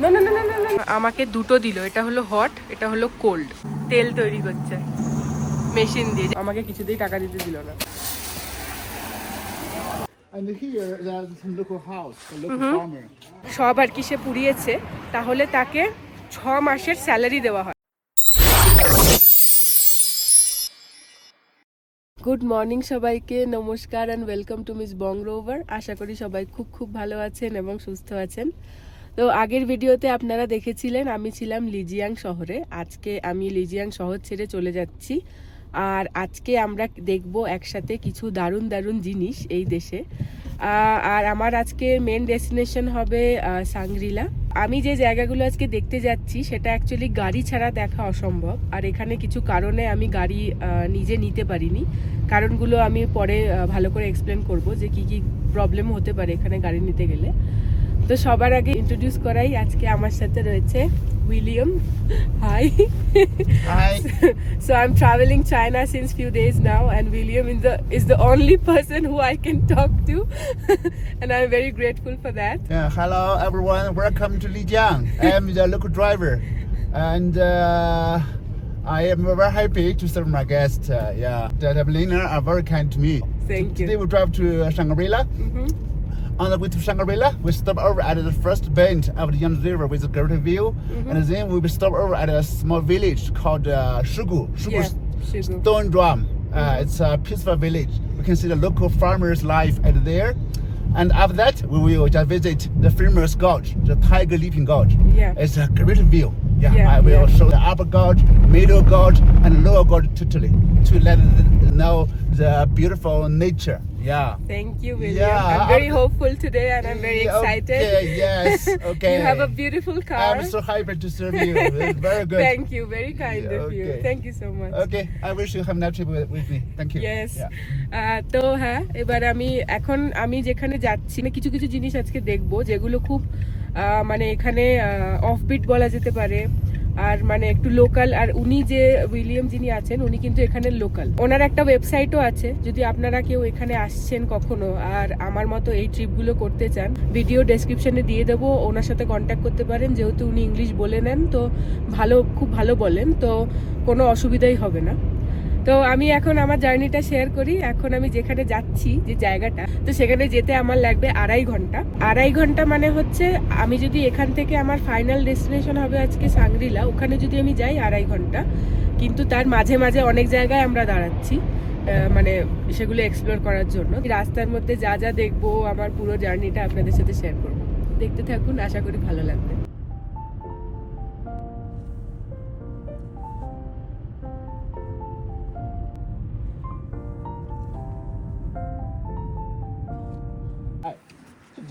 না না না না না না, আমাকে দুটো দিল, এটা হলো হট, এটা হলো কোল্ড। তেল তৈরি করছে মেশিন দিয়ে, আমাকে কিছুতেই টাকা দিতে দিল না। And here there's some local house, a local farmer. সব আর কি সে পুড়িয়েছে, তাহলে তাকে 6 মাসের স্যালারি দেওয়া হয়। গুড মর্নিং সবাইকে, নমস্কার and welcome to Miss Bong Rover. আশা করি সবাই খুব খুব ভালো আছেন এবং সুস্থ আছেন। তো আগের ভিডিওতে আপনারা দেখেছিলেন আমি ছিলাম লিজিয়াং শহরে। আজকে আমি লিজিয়াং শহর ছেড়ে চলে যাচ্ছি, আর আজকে আমরা দেখব একসাথে কিছু দারুণ দারুণ জিনিস এই দেশে। আর আমার আজকে মেন ডেস্টিনেশন হবে সাংগ্রিলা। আমি যে জায়গাগুলো আজকে দেখতে যাচ্ছি সেটা অ্যাকচুয়ালি গাড়ি ছাড়া দেখা অসম্ভব, আর এখানে কিছু কারণে আমি গাড়ি নিজে নিতে পারিনি। কারণগুলো আমি পরে ভালো করে এক্সপ্লেন করব যে কি কি প্রবলেম হতে পারে এখানে গাড়ি নিতে গেলে। তো সবার আগে ইন্ট্রোডিউস করাই, আজকে আমার সাথে রয়েছে William. Hi. Hi. So I'm traveling China since few days now, and William is the only person who I can talk to, and I'm very grateful for that. Yeah, hello everyone. Welcome to Lijiang. I am the local driver, and I am very happy to serve my guests. The Berliner are very kind to me. Thank you. Today we drive to Shangri-La. On the way to Shangri-La, we stop over at the first bend of the Yangtze River with a great view, and then we will stop over at a small village called Shugu. Yeah, Shugu. Stone Drum. It's a peaceful village. We can see the local farmers' life at there. And after that, we will just visit the famous gorge, the Tiger Leaping Gorge. Yeah. It's a great view. Yeah, I will yeah. show the upper gorge, middle gorge, and lower gorge totally to let them know the beautiful nature. Yeah. Thank you, William. Yeah, I'm very hopeful today, and I'm very excited. Okay, yes, okay. You have a beautiful car. I'm so happy to serve you. It's very good. Thank you, very kind of you. Okay. Thank you so much. Okay, I wish you have a nice trip with me. Thank you. Yes. Yeah. তো হ্যাঁ, এবার আমি যেখানে যাচ্ছি কিছু কিছু জিনিস আজকে দেখবো যেগুলো খুব মানে এখানে অফবিট বলা যেতে পারে, আর মানে একটু লোকাল। আর উনি যে উইলিয়াম যিনি আছেন উনি কিন্তু এখানে লোকাল। ওনার একটা ওয়েবসাইটও আছে, যদি আপনারা কেউ এখানে আসছেন কখনো আর আমার মতো এই ট্রিপগুলো করতে চান, ভিডিও ডেসক্রিপশনে দিয়ে দেবো, ওনার সাথে কন্ট্যাক্ট করতে পারেন। যেহেতু উনি ইংলিশ বলে নেন, তো খুব ভালো বলেন, তো কোনো অসুবিধাই হবে না। তো আমি এখন আমার জার্নিটা শেয়ার করি। এখন আমি যেখানে যাচ্ছি, যে জায়গাটা, তো সেখানে যেতে আমার লাগবে 2.5 ঘন্টা। 2.5 ঘন্টা মানে হচ্ছে আমি যদি এখান থেকে, আমার ফাইনাল ডেস্টিনেশন হবে আজকে সাংগ্রিলা, ওখানে যদি আমি যাই 2.5 ঘন্টা, কিন্তু তার মাঝে মাঝে অনেক জায়গায় আমরা দাঁড়াচ্ছি মানে সেগুলো এক্সপ্লোর করার জন্য। রাস্তার মধ্যে যা যা দেখবো, আমার পুরো জার্নিটা আপনাদের সাথে শেয়ার করবো। দেখতে থাকুন, আশা করি ভালো লাগবে।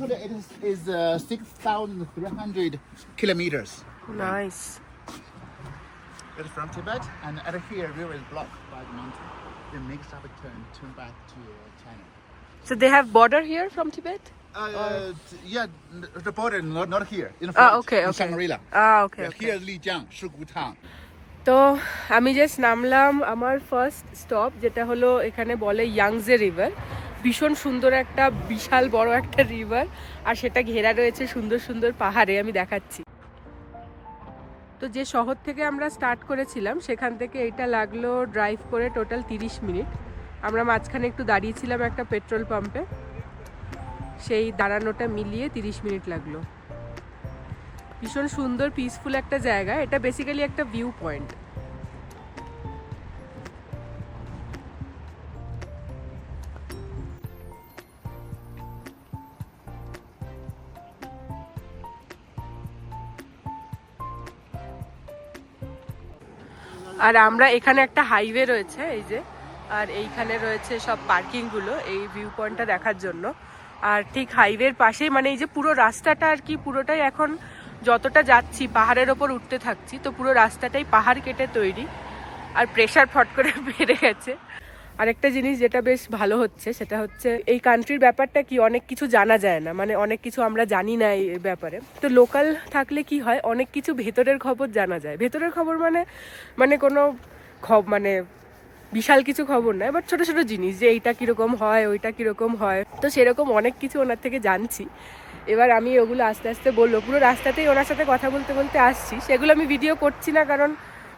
Today it is 6,300 kilometers. Nice. It's from Tibet, and at here river is blocked by the mountain. It makes up a turn back to China. So they have border here from Tibet? Yeah, the border not here. In front, okay, in okay. Shangri-La. Okay, Yeah, okay. here is Lijiang, Shugu Town. তো আমি just নামলাম আমার first stop, যেটা হলো এখানে বলে Yangtze river. ভীষণ সুন্দর একটা, বিশাল বড় একটা রিভার, আর সেটা ঘেরা রয়েছে সুন্দর সুন্দর পাহাড়ে। আমি দেখাচ্ছি। তো যে শহর থেকে আমরা স্টার্ট করেছিলাম সেখান থেকে এটা লাগলো ড্রাইভ করে টোটাল 30 মিনিট। আমরা মাঝখানে একটু দাঁড়িয়েছিলাম একটা পেট্রোল পাম্পে, সেই দাঁড়ানোটা মিলিয়ে 30 মিনিট লাগলো। ভীষণ সুন্দর পিসফুল একটা জায়গা। এটা বেসিক্যালি একটা ভিউ পয়েন্ট। আর আমরা এখানে একটা হাইওয়ে রয়েছে এই যে, আর এইখানে রয়েছে সব পার্কিংগুলো এই ভিউ পয়েন্টটা দেখার জন্য। আর ঠিক হাইওয়ের পাশেই, মানে এই যে পুরো রাস্তাটা আর কি, পুরোটাই এখন যতটা যাচ্ছি পাহাড়ের ওপর উঠতে থাকছি, তো পুরো রাস্তাটাই পাহাড় কেটে তৈরি, আর প্রেশার ফট করে বেড়ে গেছে। আরেকটা জিনিস যেটা বেশ ভালো হচ্ছে সেটা হচ্ছে এই কান্ট্রির ব্যাপারটা কি, অনেক কিছু জানা যায় না, মানে অনেক কিছু আমরা জানি না এই ব্যাপারে। তো লোকাল থাকলে কি হয়, অনেক কিছু ভেতরের খবর জানা যায়। ভেতরের খবর মানে কোনো মানে বিশাল কিছু খবর নয়, বাট ছোট ছোট জিনিস, যে এইটা কিরকম হয়, ওইটা কিরকম হয়, তো সেরকম অনেক কিছু ওনার থেকে জানছি। এবার আমি ওগুলো আস্তে আস্তে বলবো, পুরো রাস্তাতেই ওনার সাথে কথা বলতে বলতে আসছি। সেগুলো আমি ভিডিও করছি না, কারণ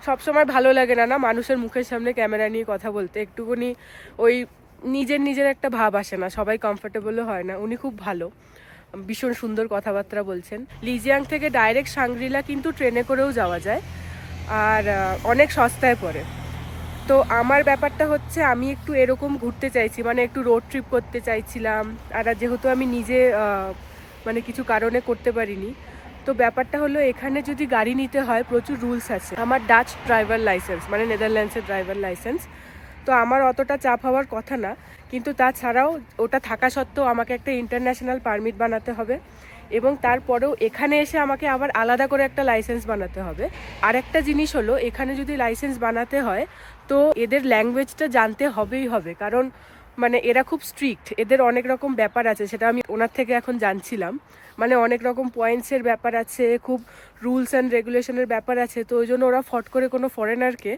সবসময় ভালো লাগে না মানুষের মুখের সামনে ক্যামেরা নিয়ে কথা বলতে, একটুখানি ওই নিজের একটা ভাব আসে না, সবাই কমফোর্টেবলও হয় না। উনি খুব ভালো, ভীষণ সুন্দর কথাবার্তা বলছেন। লিজিয়াং থেকে ডাইরেক্ট সাংগ্রিলা কিন্তু ট্রেনে করেও যাওয়া যায়, আর অনেক সস্তায় পড়ে। তো আমার ব্যাপারটা হচ্ছে আমি একটু এরকম ঘুরতে চাইছি, মানে একটু রোড ট্রিপ করতে চাইছিলাম। আর যেহেতু আমি নিজে মানে কিছু কারণে করতে পারিনি, তো ব্যাপারটা হলো এখানে যদি গাড়ি নিতে হয় প্রচুর রুলস আছে। আমার ডাচ ড্রাইভার লাইসেন্স, মানে নেদারল্যান্ডসের ড্রাইভার লাইসেন্স, তো আমার অতটা চাপ হওয়ার কথা না। কিন্তু তাছাড়াও ওটা থাকা সত্ত্বেও আমাকে একটা ইন্টারন্যাশনাল পারমিট বানাতে হবে, এবং তারপরেও এখানে এসে আমাকে আবার আলাদা করে একটা লাইসেন্স বানাতে হবে। আর একটা জিনিস হলো, এখানে যদি লাইসেন্স বানাতে হয় তো এদের ল্যাঙ্গুয়েজটা জানতে হবেই হবে, কারণ মানে এরা খুব স্ট্রিক্ট, এদের অনেক রকম ব্যাপার আছে, সেটা আমি ওনার থেকে এখন জানছিলাম। মানে অনেক রকম পয়েন্টসের ব্যাপার আছে, খুব রুলস অ্যান্ড রেগুলেশনের ব্যাপার আছে। তো ওই জন্য ওরা ফট করে কোনো ফরেনারকে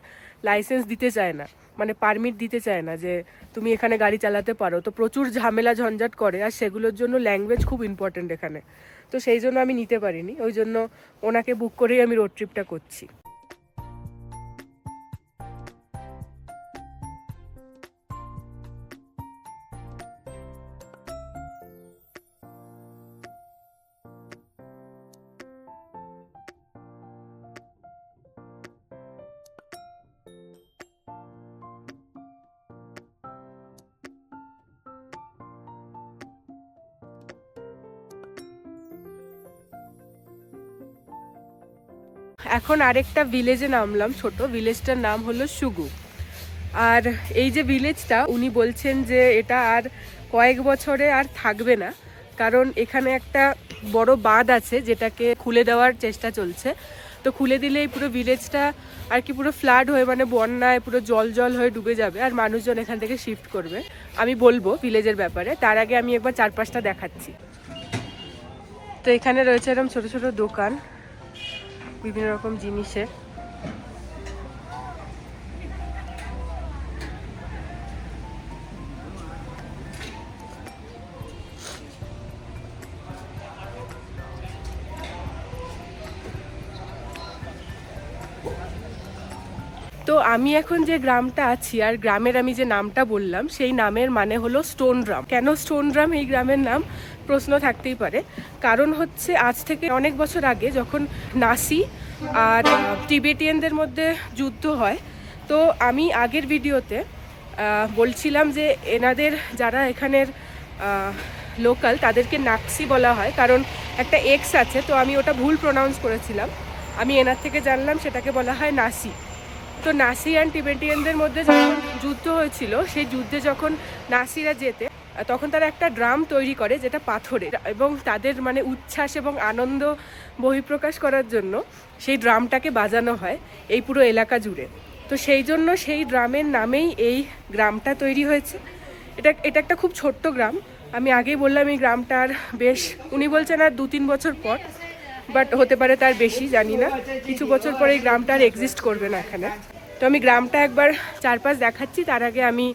লাইসেন্স দিতে চায় না, মানে পারমিট দিতে চায় না যে তুমি এখানে গাড়ি চালাতে পারো। তো প্রচুর ঝামেলা ঝঞ্ঝাট করে, আর সেগুলোর জন্য ল্যাঙ্গুয়েজ খুব ইম্পর্টেন্ট এখানে। তো সেই জন্য আমি নিতে পারিনি, ওই জন্য ওনাকে বুক করেই আমি রোড ট্রিপটা করছি। এখন আরেকটা ভিলেজে নামলাম, ছোট ভিলেজটার নাম হলো সুগু। আর এই যে ভিলেজটা, উনি বলছেন যে এটা আর কয়েক বছরে আর থাকবে না, কারণ এখানে একটা বড় বাঁধ আছে যেটাকে খুলে দেওয়ার চেষ্টা চলছে। তো খুলে দিলে এই পুরো ভিলেজটা আর কি পুরো ফ্লাড হয়ে, মানে বন্যায় পুরো জল হয়ে ডুবে যাবে, আর মানুষজন এখান থেকে শিফট করবে। আমি বলবো ভিলেজের ব্যাপারে, তার আগে আমি একবার চারপাশটা দেখাচ্ছি। তো এখানে রয়েছে এরকম ছোট ছোট দোকান বিভিন্ন রকম জিনিসের। তো আমি এখন যে গ্রামটা আছি, আর গ্রামের আমি যে নামটা বললাম সেই নামের মানে হলো স্টোন ড্রাম। কেন স্টোন ড্রাম এই গ্রামের নাম প্রশ্ন থাকতেই পারে। কারণ হচ্ছে আজ থেকে অনেক বছর আগে যখন নাসি আর টিবেটিয়ানদের মধ্যে যুদ্ধ হয়, তো আমি আগের ভিডিওতে বলছিলাম যে এনাদের যারা এখানের লোকাল তাদেরকে নাক্সি বলা হয়, কারণ একটা এক্স আছে, তো আমি ওটা ভুল প্রোনাউন্স করেছিলাম। আমি এনার থেকে জানলাম সেটাকে বলা হয় নাসি। তো নাসি অ্যান্ড টিবেটিয়ানদের মধ্যে যখন যুদ্ধ হয়েছিল, সেই যুদ্ধে যখন নাসিরা যেতে, তখন তারা একটা ড্রাম তৈরি করে যেটা পাথরের, এবং তাদের মানে উচ্ছ্বাস এবং আনন্দ বহিঃপ্রকাশ করার জন্য সেই ড্রামটাকে বাজানো হয় এই পুরো এলাকা জুড়ে। তো সেই জন্য সেই ড্রামের নামেই এই গ্রামটা তৈরি হয়েছে। এটা একটা খুব ছোট্ট গ্রাম, আমি আগেই বললাম এই গ্রামটার বেশ, উনি বলছেন আর 2-3 বছর পর, বাট হতে পারে তার বেশি, জানি না, কিছু বছর পরে এই গ্রামটা আর এক্সিস্ট করবে না এখানে। তো আমি গ্রামটা একবার চারপাশ দেখাচ্ছি, তার আগে আমি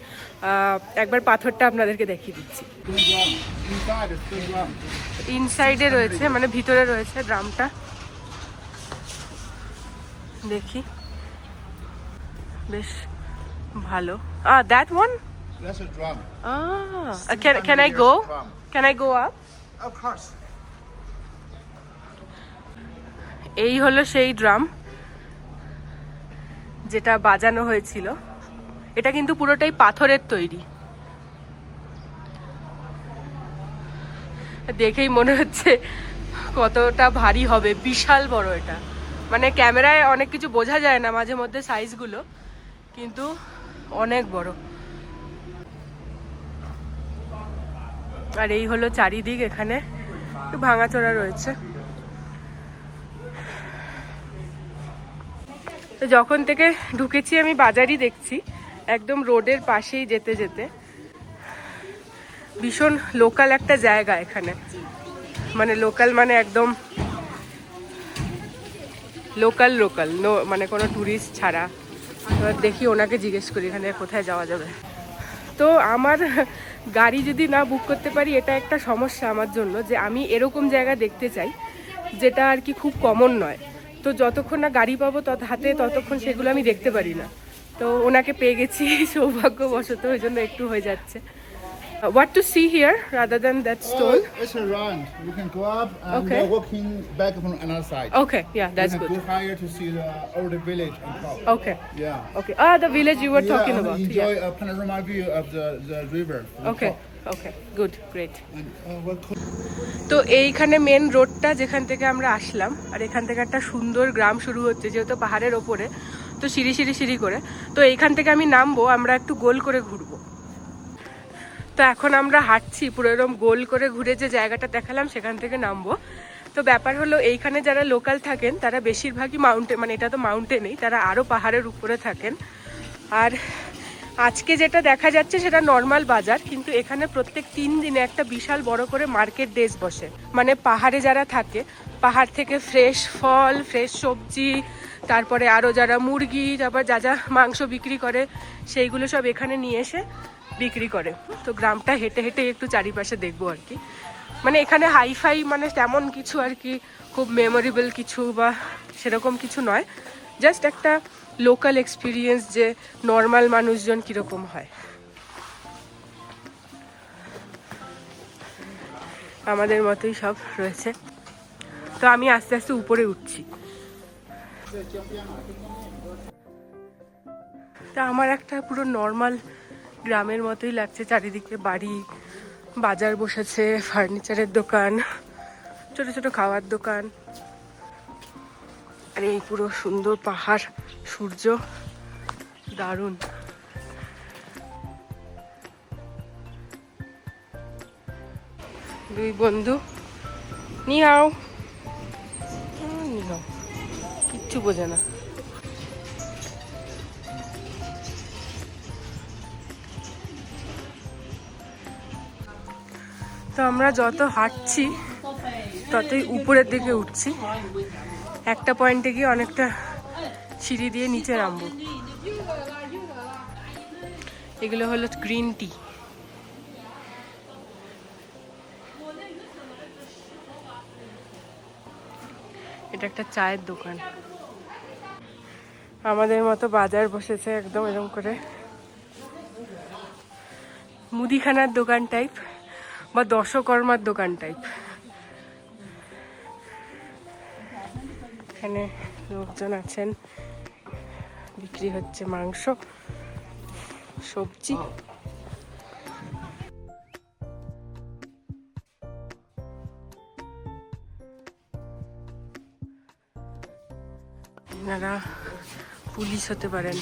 একবার পাথরটা আপনাদেরকে দেখিয়ে দিচ্ছি। ইনসাইডে রয়েছে, মানে ভিতরে রয়েছে ড্রামটা, দেখি বেশ ভালো। That one, That's a drum. can I go? Can I go up? Of course. এই হলো সেই ড্রাম যেটা বাজানো হয়েছিল। এটা কিন্তু পুরোটাই পাথরের তৈরি, দেখেই মনে হচ্ছে কতটা ভারী হবে, বিশাল বড় এটা। মানে ক্যামেরায় অনেক কিছু বোঝা যায় না মাঝে মধ্যে সাইজগুলো, কিন্তু অনেক বড়। আর এই হলো চারিদিক, এখানে একটু ভাঙাচোরা রয়েছে। তো যখন থেকে ঢুকেছি আমি বাজারই দেখছি, একদম রোডের পাশেই যেতে যেতে। ভীষণ লোকাল একটা জায়গা এখানে, মানে লোকাল মানে একদম লোকাল মানে কোনো ট্যুরিস্ট ছাড়া। এবার দেখি ওনাকে জিজ্ঞেস করি এখানে কোথায় যাওয়া যাবে। তো আমার গাড়ি যদি না বুক করতে পারি এটা একটা সমস্যা আমার জন্য, যে আমি এরকম জায়গা দেখতে চাই যেটা আর কি খুব কমন নয়। তো যতক্ষণ না গাড়ি পাবো হাতে ততক্ষণ সেগুলো আমি দেখতে পারি না। তো ওনাকে পেয়ে গেছি সৌভাগ্যবশত, ওই জন্য একটু হয়ে যাচ্ছে। What to see here rather than that stone? It's around. You can go up and Okay. walking back from another side. Okay, yeah, that's you can good. go higher to see the older village on top. Okay, Yeah. okay. The village you were talking and about. enjoy Yeah. a panorama view of the river. from the Okay, top. okay, good, great. And, welcome. তো এইখানে main রোডটা যেখান থেকে আমরা আসলাম, আর এখান থেকে একটা সুন্দর গ্রাম শুরু হচ্ছে, যেহেতু পাহাড়ের ওপরে, তো সিঁড়ি সিঁড়ি সিঁড়ি করে। তো এইখান থেকে আমি নামবো, আমরা একটু গোল করে ঘুরবো। তো এখন আমরা হাঁটছি পুরো এরকম গোল করে ঘুরে যে জায়গাটা দেখালাম সেখান থেকে নামবো। তো ব্যাপার হলো এইখানে যারা লোকাল থাকেন তারা বেশিরভাগই মাউন্টেন, মানে এটা তো মাউন্টেনেই, তারা আরও পাহাড়ের উপরে থাকেন। আর আজকে যেটা দেখা যাচ্ছে সেটা নর্মাল বাজার, কিন্তু এখানে প্রত্যেক 3 দিনে একটা বিশাল বড় করে মার্কেট ডেজ বসে। মানে পাহাড়ে যারা থাকে, পাহাড় থেকে ফ্রেশ ফল, ফ্রেশ সবজি, তারপরে আরও যারা মুরগি, তারপর যা যা মাংস বিক্রি করে সেইগুলো সব এখানে নিয়ে এসে বিক্রি করে। তো গ্রামটা হেঁটে হেঁটে একটু চারিপাশে দেখবো আর কি। মানে এখানে হাইফাই মানে তেমন কিছু আর কি খুব মেমোরেবল কিছু বা সেরকম কিছু নয়, জাস্ট একটা লোকাল এক্সপিরিয়েন্স যে নর্মাল মানুষজন কীরকম হয়। আমাদের মতোই সব রয়েছে। তো আমি আস্তে আস্তে উপরে উঠছি। তা আমার একটা পুরো নর্মাল গ্রামের মতোই লাগছে, চারিদিকে বাড়ি, বাজার বসেছে, ফার্নিচারের দোকান, ছোট ছোট খাওয়ার দোকান, আর এই পুরো সুন্দর পাহাড়, সূর্য, দারুণ। দুই বন্ধু নিহাও নিহাও, কিচ্ছু বোঝে না। তো আমরা যত হাঁটছি ততই উপরের দিকে উঠছি। একটা পয়েন্টে গিয়ে অনেকটা সিঁড়ি দিয়ে নিচে নামবো। এগুলো হলো গ্রিন টি। এটা একটা চায়ের দোকান। আমাদের মতো বাজার বসেছে একদম এরকম করে, মুদিখানার দোকান টাইপ বা দশকর্মার দোকান টাইপ। এখানে লোকজন আছেন, বিক্রি হচ্ছে মাংস, সবজি। আপনারা পুলিশ হতে পারেন।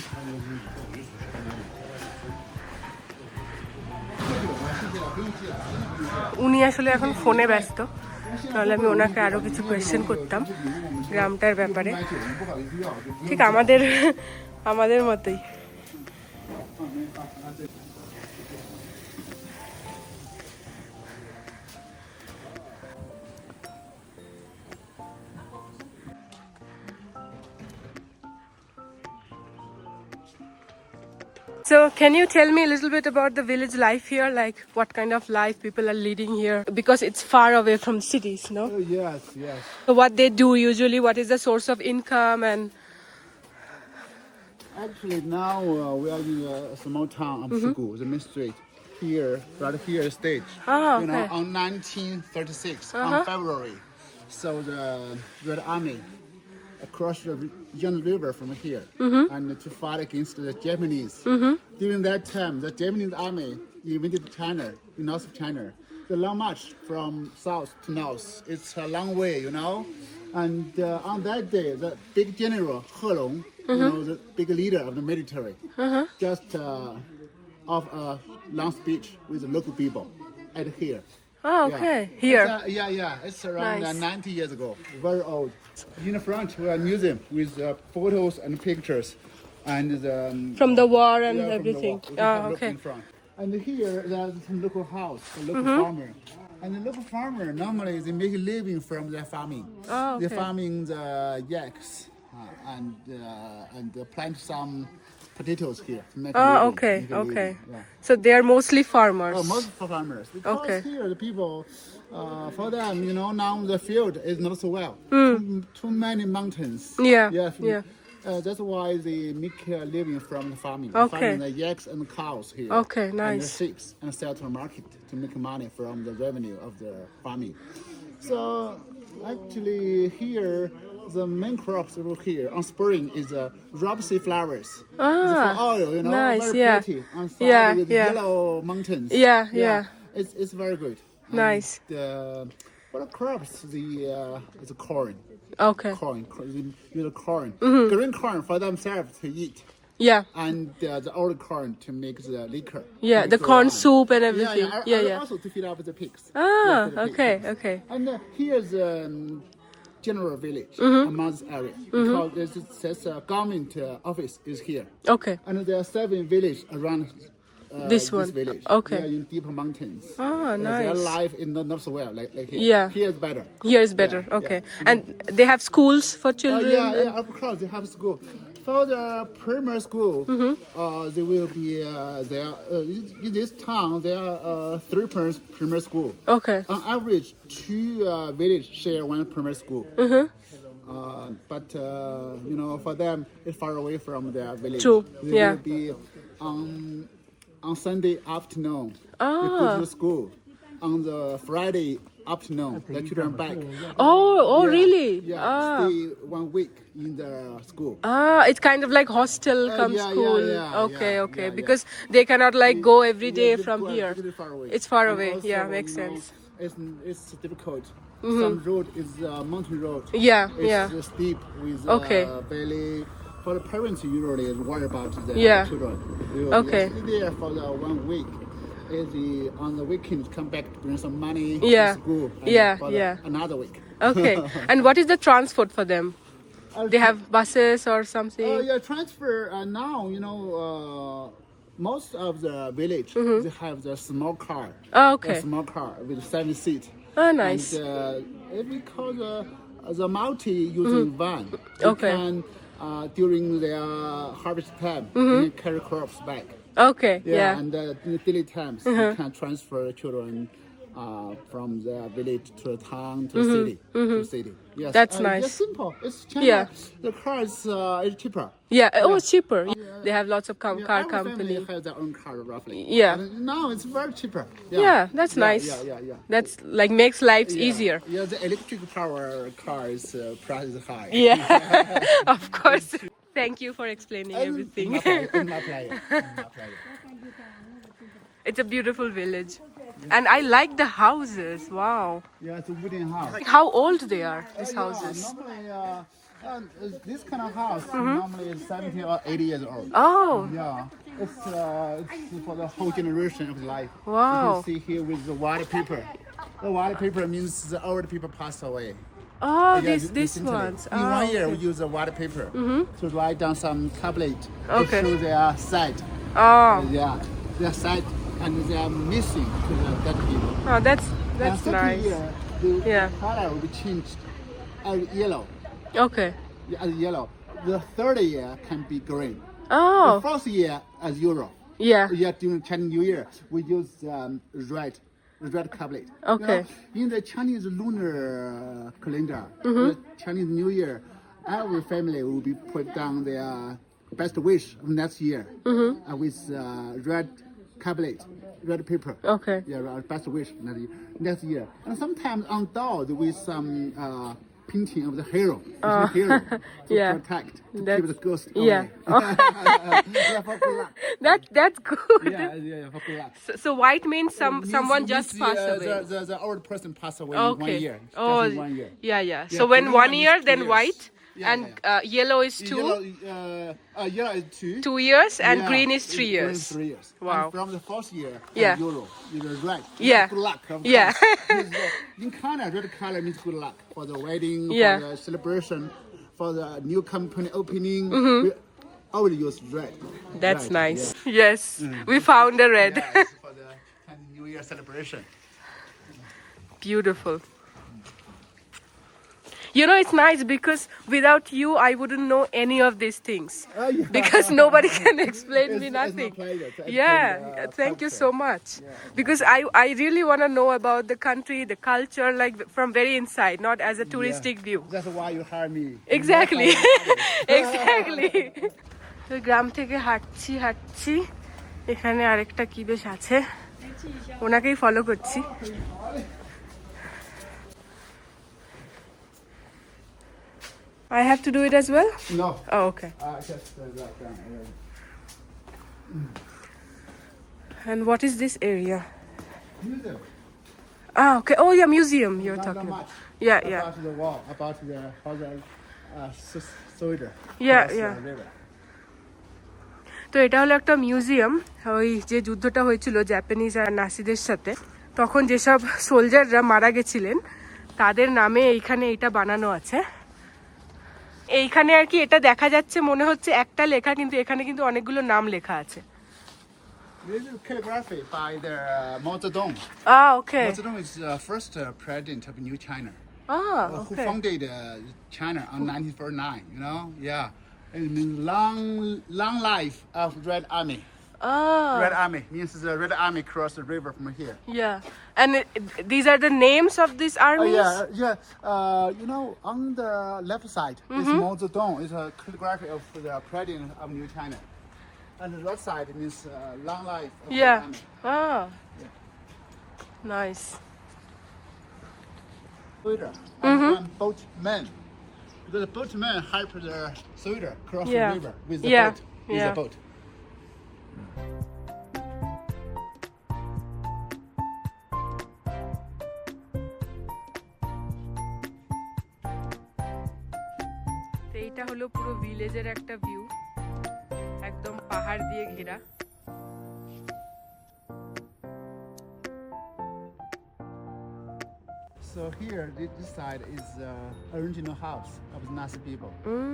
উনি আসলে এখন ফোনে ব্যস্ত, তাহলে আমি ওনাকে আরো কিছু কোয়েশ্চেন করতাম গ্রামটার ব্যাপারে। ঠিক আমাদের মতোই। So can you tell me a little bit about the village life here, like what kind of life people are leading here, because it's far away from cities, no? Oh, yes. So what they do usually, what is the source of income? And Actually, now we are in a small town of Sugu, the main street. Here, right here, stage. Ah, You know, okay. on 1936, on February. So the Red Army across the Yangtze River from here, and to fight against the Japanese. During that time, the Japanese army invaded China, in North China. The long march from south to north. It's a long way, you know. And on that day, the big general He Long, you know, the big leader of the military, just of a long speech with the local people at here. oh, okay, here. It's around Nice. 90 years ago. Very old. In the front, we are a museum with photos and pictures, and the From the war and from the everything. wall. We can have a look Okay. in front. And here, there's some local house, a local farmer. And the local farmer normally they make a living from their farming. Oh, They okay. farming the yaks and plant some potatoes here. To make a Oh, living, okay, make a living, okay. Yeah. So they are mostly farmers. Oh, most for farmers. Because Okay. here the people, for them, now the field is not so well. Too many mountains. Hmm. Yeah, Yeah. yeah. That's why they make a living from the farming. Okay. Farming the yaks and the cows here. Okay, And the nice. sheep and sell to the market to make money from the revenue of the farming. So actually here, the main crops over here on spring is rapeseed flowers. It's for oil, nice, very yeah. pretty. On side Yeah, with yeah. yellow mountains. Yeah, yeah. It's very good. Nice. And, for the crops, it's corn. Okay. Corn. The corn. Mm-hmm. Green corn for themselves to eat. Yeah. And the old corn to make the liquor. Yeah, make the corn wine. soup and everything. Yeah. Yeah. Also to feed up the pigs. Ah, Yeah, for the okay, pigs. okay. And here's general village Mm-hmm. among this area because it says government office is here. Okay. And there are 7 villages around This one. village. Okay. They are in deep mountains. Ah, Their nice. life is not so well like here. Yeah. Here is better. Here is better. Yeah, Okay. yeah. And they have schools for children? Yeah, of course they have school. For the primary school, there will be there in this town there are 3 primary school. Okay. On average, 2 villages share 1 primary school. But for them, it's far away from their village. True, They yeah. will be on Sunday afternoon. They go Ah. to school. On the Friday afternoon, the children back. Oh, Yeah, really? Yeah, Ah. stay 1 week in the school. Ah, it's kind of like hostel come yeah, school. yeah, Okay, yeah, okay. yeah. Because they cannot like go every day Yeah, from it's here. really far away. It's far And away. also, Yeah, makes sense. It's difficult. Some road is mountain road. Yeah, It's yeah. steep with Okay. valley. For the parents, usually worry about the Yeah. children. They will Okay. stay there for the 1 week. On the weekends, come back to bring some money Yeah. to school. And Yeah, for yeah. Another week. Okay. And what is the transport for them? They have buses or something? Yeah, transfer now. Most of the village they have the small car. Oh, okay. A small car with 7 seats. Oh, nice. And if we call the multi using van, they Okay. can during their harvest time they can carry crops back. Okay, Yeah, yeah. and in the daily times you can transfer children from the village to the town to the city. To the city. Yes, That's nice. It's simple. It's China. Yeah. The car is cheaper. Yeah, oh, it's cheaper. They have lots of car Every company. family has their own car roughly. Yeah. And now it's very cheaper. Yeah, that's nice. Yeah. That's like makes lives Yeah. easier. Yeah, the electric power cars price is high. Yeah, of course. Thank you for explaining everything. My pleasure. It's a beautiful village. And I like the houses. Wow. Yeah, it's a wooden house. How old they are, these houses. Normally, this kind of house normally is 70 or 80 years old. Oh, Yeah, it's for the whole generation of life. Wow. You can see here with the wallpaper. The wallpaper means the old people passed away. oh, Yeah, these recently. ones. In Oh, 1 year, we use the wallpaper to write down some tablet Okay. to show their site. oh, Yeah, their site, and they are missing to the dead people. oh, that's And second nice. year, the Yeah. color will be changed as yellow. Okay. Yeah, as yellow. The third year can be green. The Oh, fourth year as Euro. yeah. Yeah, during Chinese New Year, we use red tablet. Okay. In the Chinese lunar calendar, the Chinese New Year, every family will be put down their best wish of next year with red tablet, red paper. Okay. Yeah, best wish next year. And sometimes on dolls with some painting of the hero, hero to Yeah. protect, to That's- keep the ghost yeah. away. Yeah, for good luck. That's good. Yeah, for good luck. So white means someone just passed away. The old person passed away in 1 Okay. year. Oh, Just in 1 year. yeah. So Yeah, when green 1 one is year, 2 then years. white, Yeah, and yellow is 2, Yellow is 2. 2 years, and Yeah, green is 3 green years. is 3 years. Wow. And from the fourth year, Yeah. Euro, is red. Yeah. Good luck. Of Yeah. course. In Canada, red color means good luck for the wedding, Yeah. for the celebration, for the new company opening. Mm-hmm. We always use red. That's Red, nice. Yes, we found a red. Yeah, it's for the Chinese New Year celebration. Beautiful. You know, it's nice because without you, I wouldn't know any of these things. Oh, yeah. Because nobody can explain me It's my nothing. pleasure to Yeah, explain the thank you culture. so much. Because I really want to know about the country, the culture, like from very inside, not as a touristic view. That's why you hire me. Exactly. Exactly. তো গ্রাম থেকে হাঁটছি এখানে আরেকটা কি বেশ আছে, ওনাকেই follow করছি। I have to do it as well? No. Oh, okay. Just that down. And what is this area? Museum. Ah, okay. Oh, yeah, museum you're Not talking much. about. Yeah, yeah. About the wall, about the Soda. Yeah, Cross, yeah. river. তো এটা হলো একটা museum, ওই যে যুদ্ধটা হয়েছিল Japanese আর নাসিদের সাথে, তখন যেসব সোলজাররা মারা গেছিলেন তাদের নামে এইখানে এটা বানানো আছে। এইখানে আর কি এটা দেখা যাচ্ছে মনে হচ্ছে একটা লেখা, কিন্তু এখানে কিন্তু অনেকগুলো নাম লেখা আছে। This is calligraphy by the Mao Zedong. Okay. Mao Zedong is the first president of New China. Who okay. founded China on 1949, you know? Yeah. And long life of Red Army. Red Army means the Red Army crossed the river from here. Yeah. And these are the names of these armies? Yeah. You know, on the left side is Mao Zedong. It's a calligraphy of the president of New China. And the right side means long life of Red Yeah. Army. Nice. Soldier and boatmen. Because the boatmen help the soldier cross Yeah. the river with the Yeah. boat. With Yeah. the boat. তো এইটা হলো পুরো ভিলেজের একটা view, একদম পাহাড় দিয়ে ঘেরা। So here, this side is original house of the Nasi people.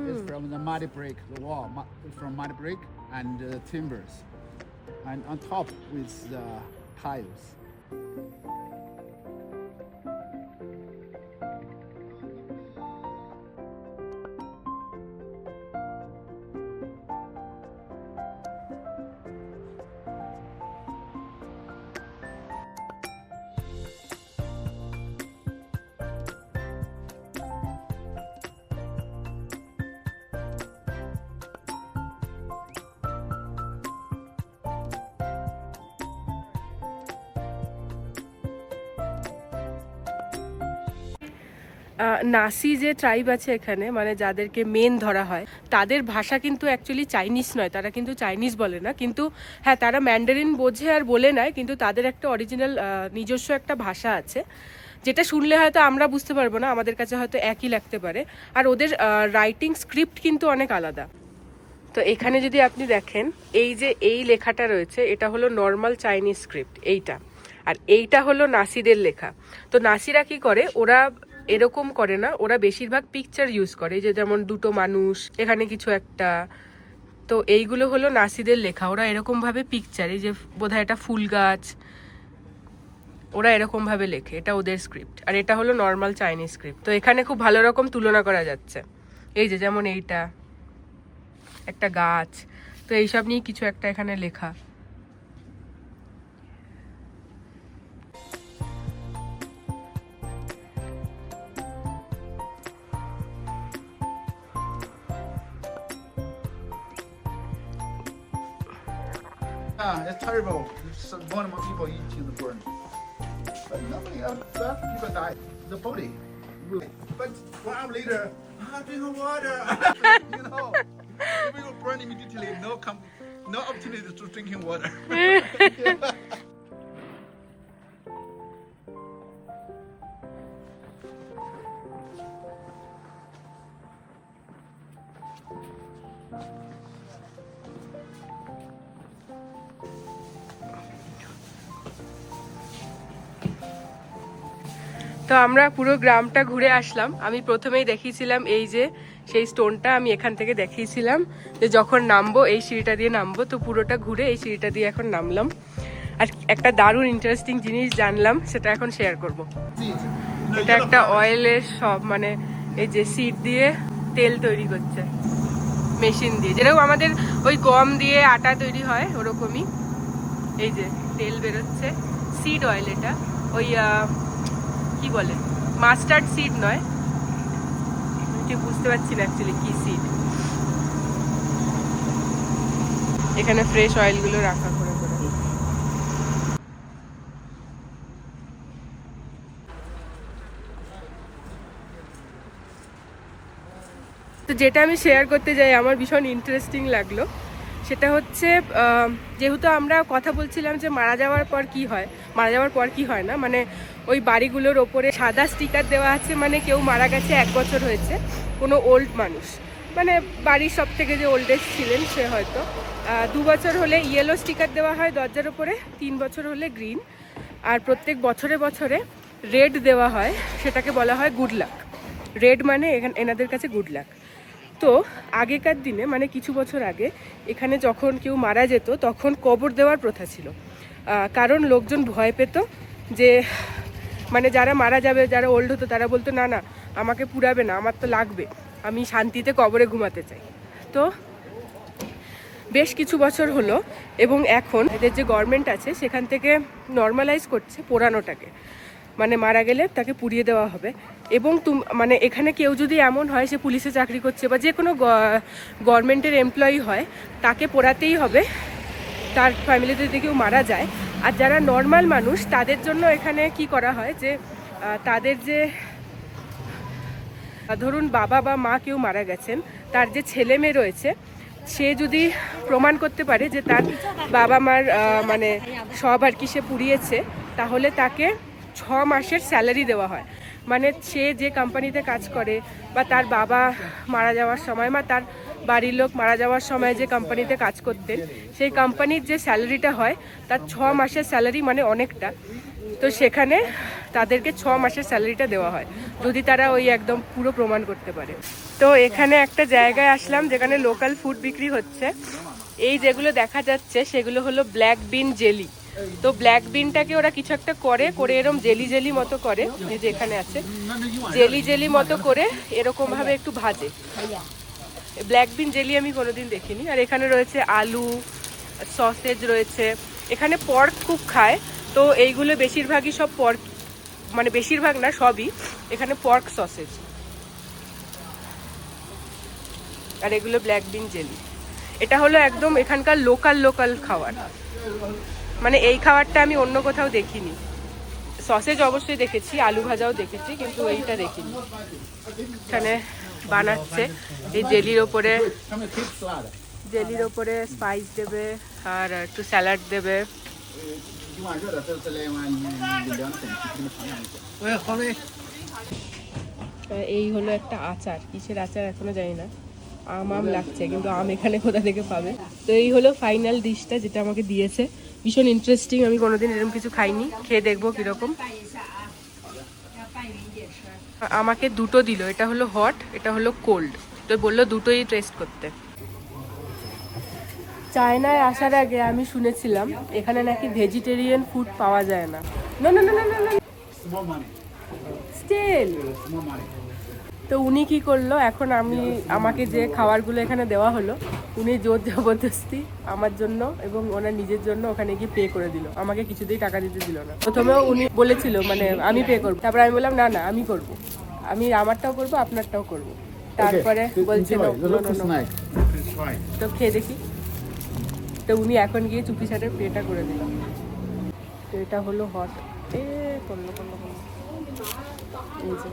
It's from the muddy brick, the wall from muddy brick and timbers, and on top with the tiles. নাসি যে ট্রাইব আছে এখানে, মানে যাদেরকে মেন ধরা হয়, তাদের ভাষা কিন্তু অ্যাকচুয়ালি চাইনিজ নয়, তারা কিন্তু চাইনিজ বলে না, কিন্তু হ্যাঁ তারা ম্যান্ডারিন বোঝে আর বলে নেয়, কিন্তু তাদের একটা অরিজিনাল নিজস্ব একটা ভাষা আছে, যেটা শুনলে হয়তো আমরা বুঝতে পারবো না, আমাদের কাছে হয়তো একই লাগতে পারে, আর ওদের রাইটিং স্ক্রিপ্ট কিন্তু অনেক আলাদা। তো এখানে যদি আপনি দেখেন এই যে এই লেখাটা রয়েছে, এটা হলো নর্মাল চাইনিজ স্ক্রিপ্ট এইটা, আর এইটা হলো নাসিদের লেখা। তো নাসিরা কি করে, ওরা এরকম করে না, ওরা বেশিরভাগ পিকচার ইউজ করে, যে যেমন দুটো মানুষ, এখানে কিছু একটা, তো এইগুলো হলো নাসিদের লেখা। ওরা এরকম ভাবে পিকচার, এই যে বোধহয় এটা ফুল গাছ, ওরা এরকম ভাবে লেখে, এটা ওদের স্ক্রিপ্ট, আর এটা হলো নর্মাল চাইনিজ স্ক্রিপ্ট। তো এখানে খুব ভালো রকম তুলনা করা যাচ্ছে, এই যে যেমন এইটা একটা গাছ, তো এইসব নিয়ে কিছু একটা এখানে লেখা। It's terrible. There's more and more people eating the burn. But nobody else, people die. The body. But 1 hour later, drink water. You know, we will burn immediately. No opportunity to drinking water. তো আমরা পুরো গ্রামটা ঘুরে আসলাম। আমি প্রথমেই দেখিয়েছিলাম এই যে সেই স্টোনটা, আমি এখান থেকে দেখিয়েছিলাম যে যখন নামবো এই সিঁড়িটা দিয়ে নামবো, তো পুরোটা ঘুরে এই সিঁড়িটা দিয়ে এখন নামলাম, আর একটা দারুণ ইন্টারেস্টিং জিনিস জানলাম, সেটা এখন শেয়ার করব। এটা একটা অয়েলের সব, মানে এই যে সিড দিয়ে তেল তৈরি করছে মেশিন দিয়ে, যেরকম আমাদের ওই গম দিয়ে আটা তৈরি হয় ওরকমই। এই যে তেল বেরোচ্ছে, সিড অয়েল এটা, ওই কি বলে মাস্টার্ড সিড নয়, ঠিক বুঝতে পারছি না অ্যাকচুয়ালি কি সিড। এখানে ফ্রেশ অয়েলগুলো রাখা করে করে। তো যেটা আমি শেয়ার করতে যাই আমার ভীষণ ইন্টারেস্টিং লাগলো, সেটা হচ্ছে যেহেতু আমরা কথা বলছিলাম যে মারা যাওয়ার পর কি হয়, মারা যাওয়ার পর কি হয় না, মানে ওই বাড়িগুলোর ওপরে সাদা স্টিকার দেওয়া আছে, মানে কেউ মারা গেছে 1 বছর হয়েছে, কোনো ওল্ড মানুষ, মানে বাড়ির সব থেকে যে ওল্ডেস্ট ছিলেন সে হয়তো 2 বছর হলে ইয়েলো স্টিকার দেওয়া হয় দরজার ওপরে, 3 বছর হলে গ্রিন, আর প্রত্যেক বছরে বছরে রেড দেওয়া হয়, সেটাকে বলা হয় গুড লাক। রেড মানে এনাদের কাছে গুড লাক। তো আগেকার দিনে মানে কিছু বছর আগে এখানে যখন কেউ মারা যেত তখন কবর দেওয়ার প্রথা ছিল, কারণ লোকজন ভয় পেত যে মানে যারা মারা যাবে, যারা ওল্ড হতো তারা বলতো না না আমাকে পুরাবে না, আমার তো লাগবে, আমি শান্তিতে কবরে ঘুমাতে চাই। তো বেশ কিছু বছর হলো এবং এখন এদের যে গভর্নমেন্ট আছে সেখান থেকে নর্মালাইজ করছে পোড়ানোটাকে, মানে মারা গেলে তাকে পুড়িয়ে দেওয়া হবে। এবং মানে এখানে কেউ যদি এমন হয় সে পুলিশে চাকরি করছে বা যে কোনো গভর্নমেন্টের এমপ্লয়ি হয়, তাকে পোড়াতেই হবে তার ফ্যামিলিতে যদি কেউ মারা যায়। আর যারা নর্মাল মানুষ তাদের জন্য এখানে কি করা হয় যে তাদের যে ধরুন বাবা বা মা কেউ মারা গেছেন, তার যে ছেলে মেয়ে রয়েছে সে যদি প্রমাণ করতে পারে যে তার বাবা মার মানে সব আর কি সে পুড়িয়েছে, তাহলে তাকে 6 মাসের স্যালারি দেওয়া হয়। মানে সে যে কোম্পানিতে কাজ করে বা তার বাবা মারা যাওয়ার সময় বা তার বাড়ির লোক মারা যাওয়ার সময় যে কোম্পানিতে কাজ করতেন সেই কোম্পানির যে স্যালারিটা হয় তার 6 মাসের স্যালারি, মানে অনেকটা। তো সেখানে তাদেরকে 6 মাসের স্যালারিটা দেওয়া হয় যদি তারা ওই একদম পুরো প্রমাণ করতে পারে। তো এখানে একটা জায়গায় আসলাম যেখানে লোকাল ফুড বিক্রি হচ্ছে। এই যেগুলো দেখা যাচ্ছে সেগুলো হলো ব্ল্যাক বিন জেলি। তো ব্ল্যাক বিনটাকে ওরা কিছু একটা করে এরকম জেলি জেলি মতো করে, এই যে এখানে আছে জেলি জেলি মতো করে এরকম ভাবে একটু ভাজে। ব্ল্যাক বিন জেলি আমি কোনোদিন দেখিনি। আর এখানে রয়েছে আলু, সসেজ রয়েছে। এখানে পর্ক খুব খায়, তো এইগুলো বেশিরভাগই সব পর্ক, মানে বেশিরভাগ না সবই এখানে পর্ক সসেজ। আর এগুলো ব্ল্যাক বিন জেলি। এটা হলো একদম এখানকার লোকাল খাবার, মানে এই খাবারটা আমি অন্য কোথাও দেখিনি। সসেজ অবশ্যই দেখেছি, আলু ভাজাও দেখেছি, কিন্তু এইটা দেখিনি। এখানে বানাচ্ছে এই জেলির ওপরে স্পাইস দেবে আর একটু স্যালাড দেবে। এই হলো একটা আচার, কিসের আচার এখনো জানি না, আম লাগছে, কিন্তু আম এখানে কোথা থেকে পাবে। তো এই হলো ফাইনাল ডিশটা যেটা আমাকে দিয়েছে, ভীষণ ইন্টারেস্টিং। আমি কোনোদিন এরকম কিছু খাইনি, খেয়ে দেখবো কিরকম। আমাকে দুটো দিল, এটা হলো হট, এটা হলো কোল্ড। তো বললো দুটোই টেস্ট করতে। চায়নায় আসার আগে আমি শুনেছিলাম এখানে নাকি ভেজিটেরিয়ান ফুড পাওয়া যায় না। না না না না না স্টিল। তো উনি কি করলো, এখন আমাকে যে খাবারগুলো এখানে দেওয়া হলো, উনি জোর জবরদস্তি আমার জন্য এবং ওনার নিজের জন্য ওখানে গিয়ে পে করে দিল। আমাকে কিছুতেই টাকা দিতে দিল না। প্রথমেও উনি বলেছিল মানে আমি পে করবো, তারপর আমি বললাম না না আমি করবো, আমি আমারটাও করবো আপনারটাও করবো। তারপরে বলছিল তো খেয়ে দেখি। তো উনি এখন গিয়ে চুপি সাটের পেটা করে দিল। তো এটা হলো হট, করলো এই যে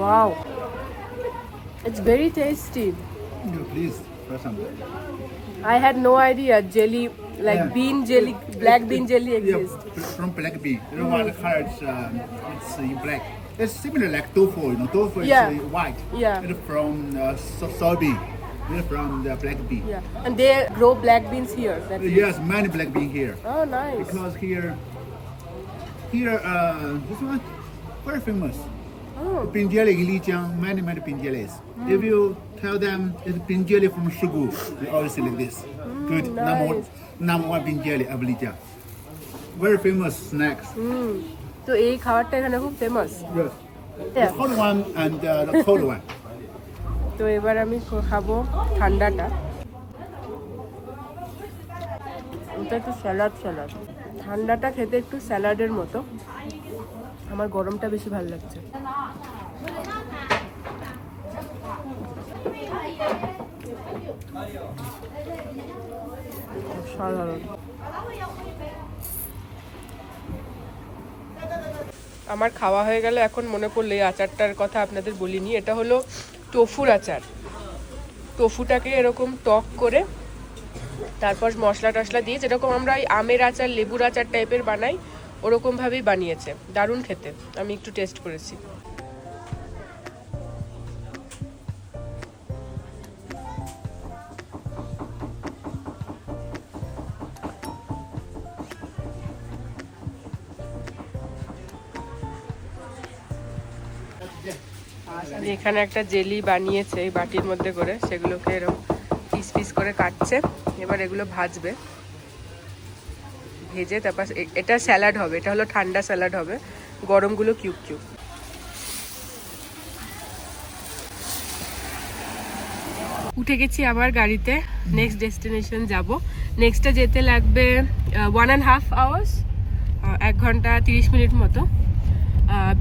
wow, it's very tasty. Please, for some. I had no idea jelly, like bean jelly, black bean jelly exists. Yeah, from black bean. You know what the color is? It's in black. It's similar like tofu. You know, tofu is white. Yeah. It's from soybean. It's from the black bean. Yeah, and they grow black beans here. Yes, many black bean here. Oh, nice. Because here, this one very famous. Oh. Pinjeli Lijiang, many pinjelis. If you tell them it's pinjeli from Shugu, they always say like this. Good, nice. number one pinjeli of Lijiang. very famous snacks. তো এই খাবারটা এখানে খুব famous. Yes. The hot one and the cold one. তো এবার আমি খাবো ঠান্ডাটা। এটা একটু স্যালাড ঠান্ডাটা খেতে একটু স্যালাডের মতো, আমার গরমটা বেশি ভালো লাগছে। সাধারণ আমার খাওয়া হয়ে গেল। এখন মনে পড়লো এই আচারটার কথা আপনাদের বলিনি। এটা হলো টোফুর আচার। টোফুটাকে এরকম টক করে তারপর মশলা টশলা দিয়ে, যেরকম আমরা এই আমের আচার লেবুর আচার টাইপের বানাই ওরকমভাবেই বানিয়েছে। দারুণ খেতে, আমি একটু টেস্ট করেছি। এখানে একটা জেলি বানিয়েছে এই বাটির মধ্যে করে, সেগুলোকে এরকম পিস পিস করে কাটছে। এবার এগুলো ভাজবে, ভেজে তারপর এটা স্যালাড হবে। এটা হলো ঠান্ডা স্যালাড হবে, গরমগুলো কিউব কিউব। উঠে গেছি আবার গাড়িতে, নেক্সট ডেস্টিনেশন যাব। নেক্সটটা যেতে লাগবে 1.5 hours, 1 ঘন্টা 30 মিনিট মতো।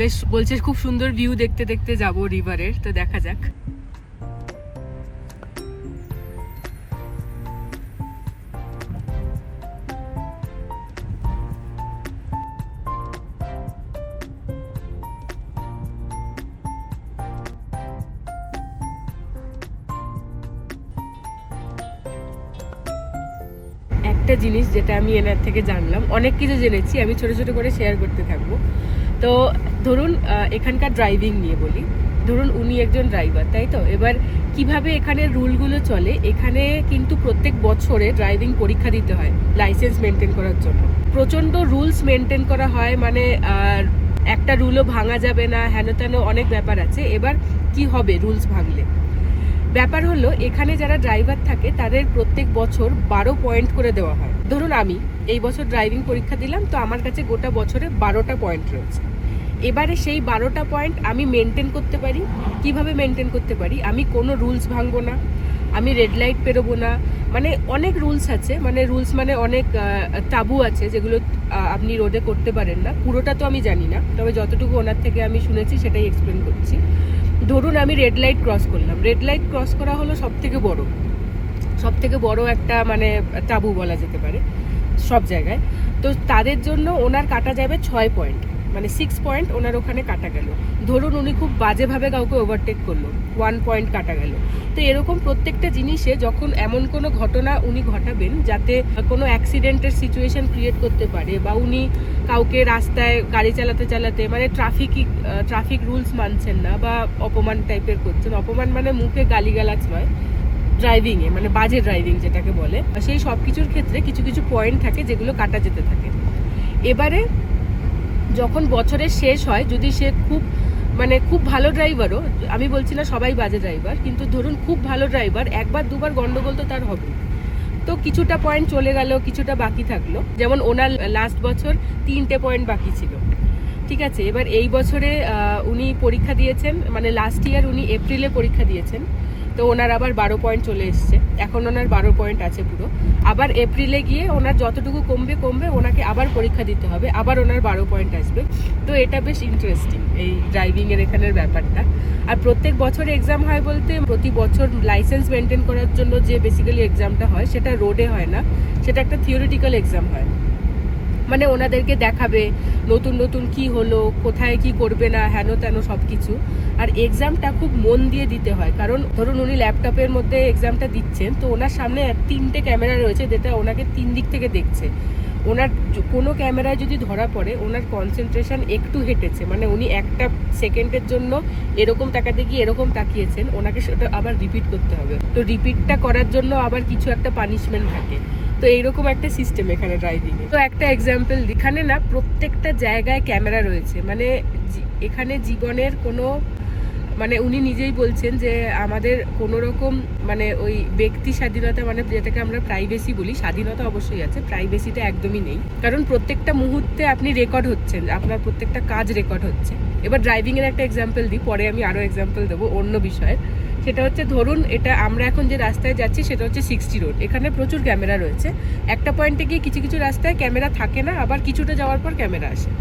বেশ বলছে খুব সুন্দর ভিউ দেখতে দেখতে যাব রিভারের, তো দেখা যাক। একটা জিনিস যেটা আমি এনার থেকে জানলাম, অনেক কিছু জেনেছি, আমি ছোট ছোট করে শেয়ার করতে থাকবো। তো ধরুন এখানকার ড্রাইভিং নিয়ে বলি। ধরুন উনি একজন ড্রাইভার, তাই তো? এবার কিভাবে এখানে রুলগুলো চলে, এখানে কিন্তু প্রত্যেক বছরে ড্রাইভিং পরীক্ষা দিতে হয় লাইসেন্স মেনটেন করার জন্য। প্রচণ্ড রুলস মেনটেন করা হয়, মানে একটা রুলও ভাঙা যাবে না, হেন তেন অনেক ব্যাপার আছে। এবার কি হবে রুলস ভাঙলে? ব্যাপার হলো এখানে যারা ড্রাইভার থাকে তাদের প্রত্যেক বছর 12 পয়েন্ট করে দেওয়া হয়। ধরুন আমি এই বছর ড্রাইভিং পরীক্ষা দিলাম, তো আমার কাছে গোটা বছরে 12টা পয়েন্ট রয়েছে। এবারে সেই 12টা পয়েন্ট আমি মেনটেন করতে পারি। কিভাবে মেনটেন করতে পারি? আমি কোনো রুলস ভাঙবো না, আমি রেড লাইট পেরোবো না, মানে অনেক রুলস আছে। মানে রুলস মানে অনেক তাবু আছে যেগুলো আপনি রোডে করতে পারেন না। পুরোটা তো আমি জানি না, তবে যতটুকু ওনার থেকে আমি শুনেছি সেটাই এক্সপ্লেন করছি। ধরুন আমি রেড লাইট ক্রস করলাম। রেড লাইট ক্রস করা হলো সব থেকে বড় একটা মানে তাবু বলা যেতে পারে সব জায়গায়। তো তাদের জন্য ওনার কাটা যাবে 6 পয়েন্ট, মানে 6 পয়েন্ট ওনার ওখানে কাটা গেল। ধরুন উনি খুব বাজেভাবে কাউকে ওভারটেক করলো, 1 পয়েন্ট কাটা গেল। তো এরকম প্রত্যেকটা জিনিসে যখন এমন কোনো ঘটনা উনি ঘটাবেন যাতে কোনো অ্যাক্সিডেন্টের সিচুয়েশন ক্রিয়েট করতে পারে, বা উনি কাউকে রাস্তায় গাড়ি চালাতে চালাতে মানে ট্রাফিক রুলস মানছেন না বা অপমান টাইপের করছেন, অপমান মানে মুখে গালিগালাজ নয়, ড্রাইভিংয়ে মানে বাজে ড্রাইভিং যেটাকে বলে, সেই সব কিছুর ক্ষেত্রে কিছু কিছু পয়েন্ট থাকে যেগুলো কাটা যেতে থাকে। এবারে যখন বছরের শেষ হয়, যদি সে খুব ভালো ড্রাইভারও, আমি বলছি না সবাই বাজে ড্রাইভার, কিন্তু ধরুন খুব ভালো ড্রাইভার, একবার দুবার গন্ডগোল তো তার হবে। তো কিছুটা পয়েন্ট চলে গেল, কিছুটা বাকি থাকলো। যেমন ওনার লাস্ট বছর 3টে পয়েন্ট বাকি ছিল, ঠিক আছে? এবার এই বছরে উনি পরীক্ষা দিয়েছেন, মানে লাস্ট ইয়ার উনি এপ্রিলে পরীক্ষা দিয়েছেন, তো ওনার আবার 12 পয়েন্ট চলে এসছে। এখন ওনার 12 পয়েন্ট আছে পুরো। আবার এপ্রিলে গিয়ে ওনার যতটুকু কমবে ওনাকে আবার পরীক্ষা দিতে হবে, আবার ওনার 12 পয়েন্ট আসবে। তো এটা বেশ ইন্টারেস্টিং এই ড্রাইভিংয়ের এখানের ব্যাপারটা। আর প্রত্যেক বছর এক্সাম হয় বলতে, প্রতি বছর লাইসেন্স মেনটেন করার জন্য যে বেসিক্যালি এক্সামটা হয় সেটা রোডে হয় না, সেটা একটা থিওরিটিক্যাল এক্সাম হয়। মানে ওনাদেরকে দেখাবে নতুন নতুন কি হলো, কোথায় কি করবে না, হেন তেন সব কিছু। আর এক্সামটা খুব মন দিয়ে দিতে হয়, কারণ ধরুন উনি ল্যাপটপের মধ্যে এক্সামটা দিচ্ছেন, তো ওনার সামনে 3টে ক্যামেরা রয়েছে যেটা ওনাকে 3 দিক থেকে দেখছে। ওনার কোনো ক্যামেরায় যদি ধরা পড়ে ওনার কনসেন্ট্রেশন একটু হেঁটেছে, মানে উনি একটা সেকেন্ডের জন্য এরকম তাকাতে গিয়ে এরকম তাকিয়েছেন, ওনাকে সেটা আবার রিপিট করতে হবে। তো রিপিটটা করার জন্য আবার কিছু একটা পানিশমেন্ট থাকে। তো এইরকম একটা সিস্টেম এখানে ড্রাইভিংয়ে। তো একটা এক্সাম্পল, এখানে না প্রত্যেকটা জায়গায় ক্যামেরা রয়েছে, মানে এখানে জীবনের কোনো মানে উনি নিজেই বলছেন যে আমাদের কোনো রকম মানে ওই ব্যক্তি স্বাধীনতা, মানে যেটাকে আমরা প্রাইভেসি বলি, স্বাধীনতা অবশ্যই আছে, প্রাইভেসিটা একদমই নেই। কারণ প্রত্যেকটা মুহূর্তে আপনি রেকর্ড হচ্ছেন, আপনার প্রত্যেকটা কাজ রেকর্ড হচ্ছে। এবার ড্রাইভিং এর একটা এক্সাম্পল দিই, পরে আমি আরো এক্সাম্পল দেবো অন্য বিষয়ের। সেটা হচ্ছে ধরুন এটা আমরা এখন যে রাস্তায় যাচ্ছি সেটা হচ্ছে 60 রোড। এখানে প্রচুর ক্যামেরা রয়েছে। একটা পয়েন্টে গিয়ে কিছু কিছু রাস্তায় ক্যামেরা থাকে না, আবার কিছুটা যাওয়ার পর ক্যামেরা আসে।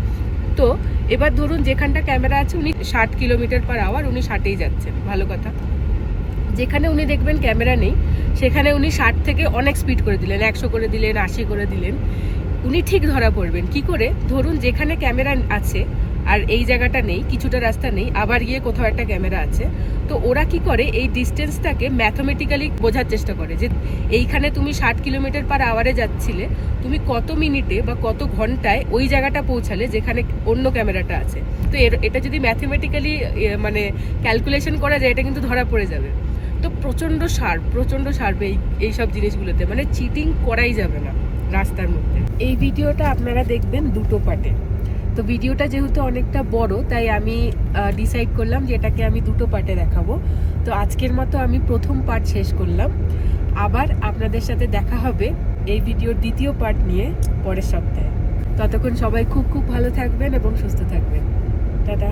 তো এবার ধরুন যেখানটা ক্যামেরা আছে উনি 60 কিলোমিটার/আওয়ার উনি 60-এই যাচ্ছেন, ভালো কথা। যেখানে উনি দেখবেন ক্যামেরা নেই সেখানে উনি 60 থেকে অনেক স্পিড করে দিলেন, 100 করে দিলেন, 80 করে দিলেন, উনি ঠিক ধরা পড়বেন। কি করে? ধরুন যেখানে ক্যামেরা আছে আর এই জায়গাটা নেই, কিছুটা রাস্তা নেই, আবার গিয়ে কোথাও একটা ক্যামেরা আছে, তো ওরা কি করে এই ডিস্টেন্সটাকে ম্যাথমেটিক্যালি বোঝার চেষ্টা করে যে এইখানে তুমি 60 কিলোমিটার/আওয়ারে যাচ্ছিলে, তুমি কত মিনিটে বা কত ঘন্টায় ওই জায়গাটা পৌঁছালে যেখানে অন্য ক্যামেরাটা আছে। তো এটা যদি ম্যাথমেটিক্যালি মানে ক্যালকুলেশন করা যায়, এটা কিন্তু ধরা পড়ে যাবে। তো প্রচণ্ড শার্প এই সব জিনিসগুলোতে, মানে চিটিং করাই যাবে না রাস্তার মধ্যে। এই ভিডিওটা আপনারা দেখবেন দুটো পার্টে। তো ভিডিওটা যেহেতু অনেকটা বড়, তাই আমি ডিসাইড করলাম যে এটাকে আমি দুটো পার্টে দেখাবো। তো আজকের মতো আমি প্রথম পার্ট শেষ করলাম। আবার আপনাদের সাথে দেখা হবে এই ভিডিওর দ্বিতীয় পার্ট নিয়ে পরের সপ্তাহে। ততক্ষণ সবাই খুব খুব ভালো থাকবেন এবং সুস্থ থাকবেন। টাটা।